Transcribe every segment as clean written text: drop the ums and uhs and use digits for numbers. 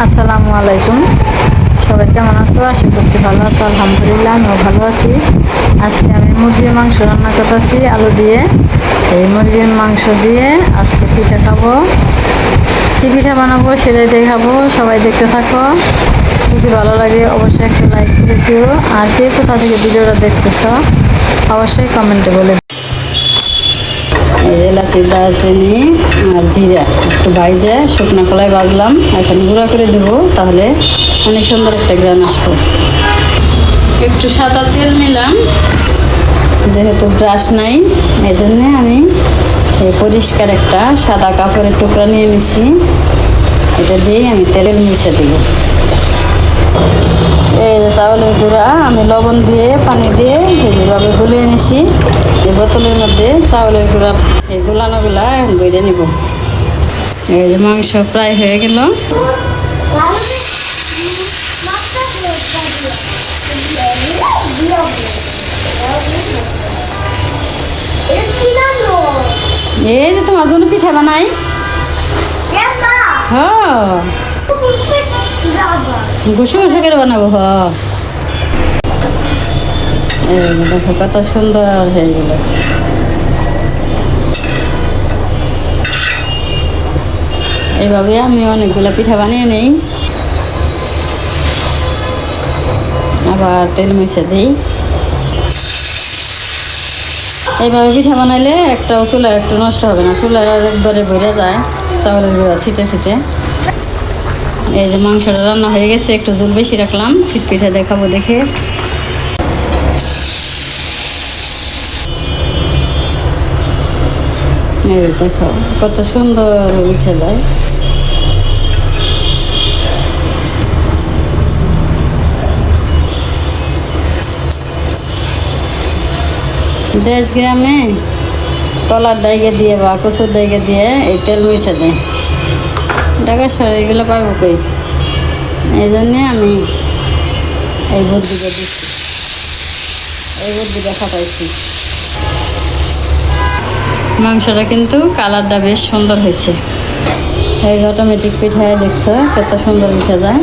আসসালামু আলাইকুম। সবাই কেমন আছো? আশা করছি ভালো আছো। আলহামদুলিল্লাহ আমিও ভালো আছি। আজকে আমি মুরগির মাংস রান্না করতেছি আলু দিয়ে। এই মুরগির মাংস দিয়ে আজকে পিঠা খাবো। কী পিঠা বানাবো সেটাই দেখাবো, সবাই দেখতে থাকো। যদি ভালো লাগে অবশ্যই একটা লাইক করে দিও। আর কে কোথা থেকে ভিডিওটা দেখতেছ অবশ্যই কমেন্টে বলে। এলাচি, দারচিনি আর জিরা একটু ভাইজে শুকনো কলাই বাজলাম, এখন গুঁড়া করে দেবো, তাহলে অনেক সুন্দর একটা গ্রান আসবো। একটু সাদা তেল নিলাম, যেহেতু ব্রাশ নাই এই জন্যে আমি পরিষ্কার একটা সাদা কাপড়ের টুকরা নিয়ে নিছি, এটা দিয়েই আমি তেলের মিশে দিব। এই যে চাউলের গুঁড়া আমি লবণ দিয়ে পানি দিয়ে যেভাবে গুলিয়ে নিছি, এই বোতলের মধ্যে চাউলের গুঁড়া এই গুলানোগুলা বইরে নিব। এই যে মাংস প্রায় হয়ে গেল। এই যে তোমার জন্য পিঠা বানাই। ঘুষু ঘুষু করে বানাবো। দেখো কত সুন্দর হয়ে গেল। এইভাবে আমি অনেকগুলো পিঠা বানিয়ে নেই, আবার তেল মিশে দিই। এইভাবে পিঠা বানাইলে একটাও চুলা একটু নষ্ট হবে না, চুলা একবারে ভরে যায় চাউলের গুঁড়া ছিটে ছিটে। এই যে মাংসটা রান্না হয়ে গেছে, একটু জল বেশি রাখলাম, পিঠা দেখাবো দেখে। এই দেখো কত সুন্দর উঠে যায়। দেশ গ্রামে কলার ডাইগে দিয়ে বা কচুর ডাইগে দিয়ে এই তেল মিশে দেয়, ঢাকা শহরে এগুলো পাবো কই, এই জন্যে আমি এই বুদ্ধিকে খাটাইছি। মাংসটা কিন্তু কালারটা বেশ সুন্দর হয়েছে। এই অটোমেটিক পিঠায় দেখছো কত সুন্দর উঠে যায়।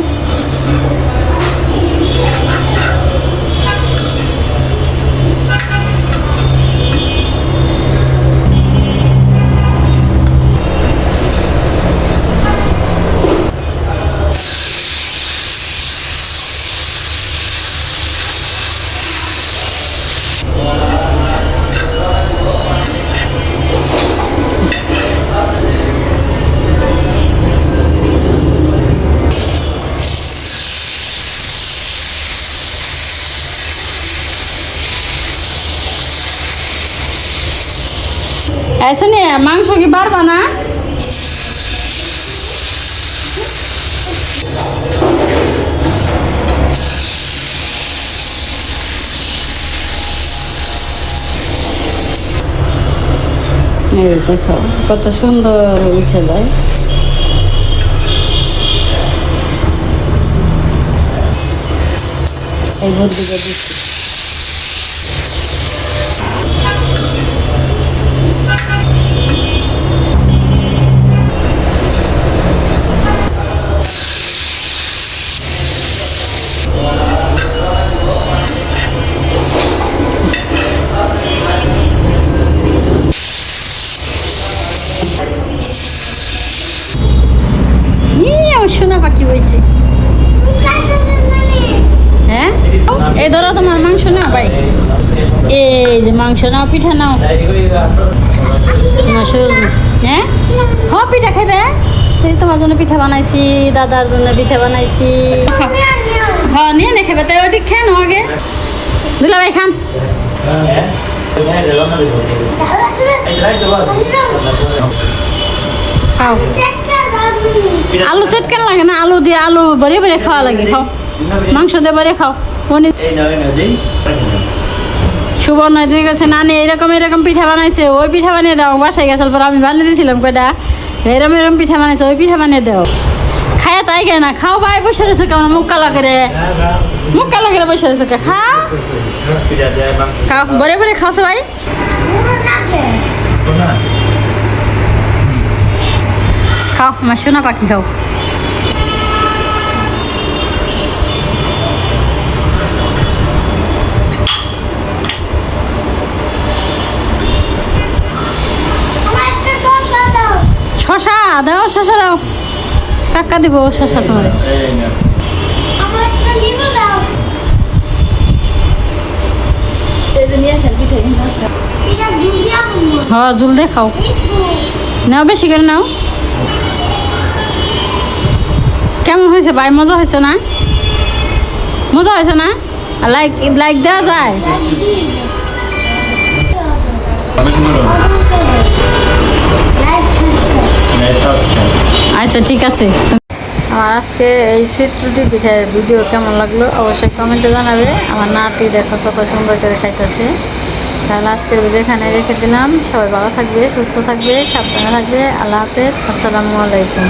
ऐसे नहीं है, मांस की बार बना देखो कत सुंदर उठे जाए। সোনা পাখি হয়েছে। হ্যাঁ এই ধরো তোমার মাংস নাও ভাই, এই যে মাংস নাও, পিঠা নাও। হ্যাঁ পিঠা খাইবে, তোমার জন্য পিঠা বানাইছি, দাদার জন্য পিঠা বানাইছি। হ্যাঁ নিয়ে নে খাবে, তাই ওটি খেয়ে নাও আগে। দুলা ভাই খান। খাও। আলু সেট কেন লাগে না, আলু দিয়ে আলু ভরে ভরে খাওয়া লাগে। খাও মাংস দিয়ে ভরে খাও। সুবর্ণ তুমি গেছে নানি এরকম এরকম পিঠা বানাইছে, ওই পিঠা বানিয়ে দাও। বাসায় গেছাল পর আমি বানিয়ে দিয়েছিলাম কয়টা, এরম এরম পিঠা বানাইছে, ওই পিঠা বানিয়ে দাও। খায়া তাই গে না, খাও ভাই বসে রয়েছে কেমন মুখ কালা করে, মুখ কালা করে বসে রয়েছে। খাও খাও ভরে ভরে খাওছে ভাই। খাও আমার সোনা পাখি খাও। দাও শশা দাও, কাকা দিব শশা তোমার। হ্যাঁ জুল দিয়ে খাও, নাও বেশি করে নাও। কেমন হয়েছে ভাই, মজা হয়েছে না? মজা হয়েছে না? লাইক লাইক দেওয়া যায়? আচ্ছা ঠিক আছে। আমার আজকে এই চিত্রটি পিঠার ভিডিও কেমন লাগলো অবশ্যই কমেন্টে জানাবে। আমার নাতি দেখো কত সুন্দর করে খাইতেছে। তাহলে আজকের ভিডিও এখানে রেখে দিলাম। সবাই ভালো থাকবে, সুস্থ থাকবে, সাবধানে থাকবে। আল্লাহ হাফেজ, আসসালামু আলাইকুম।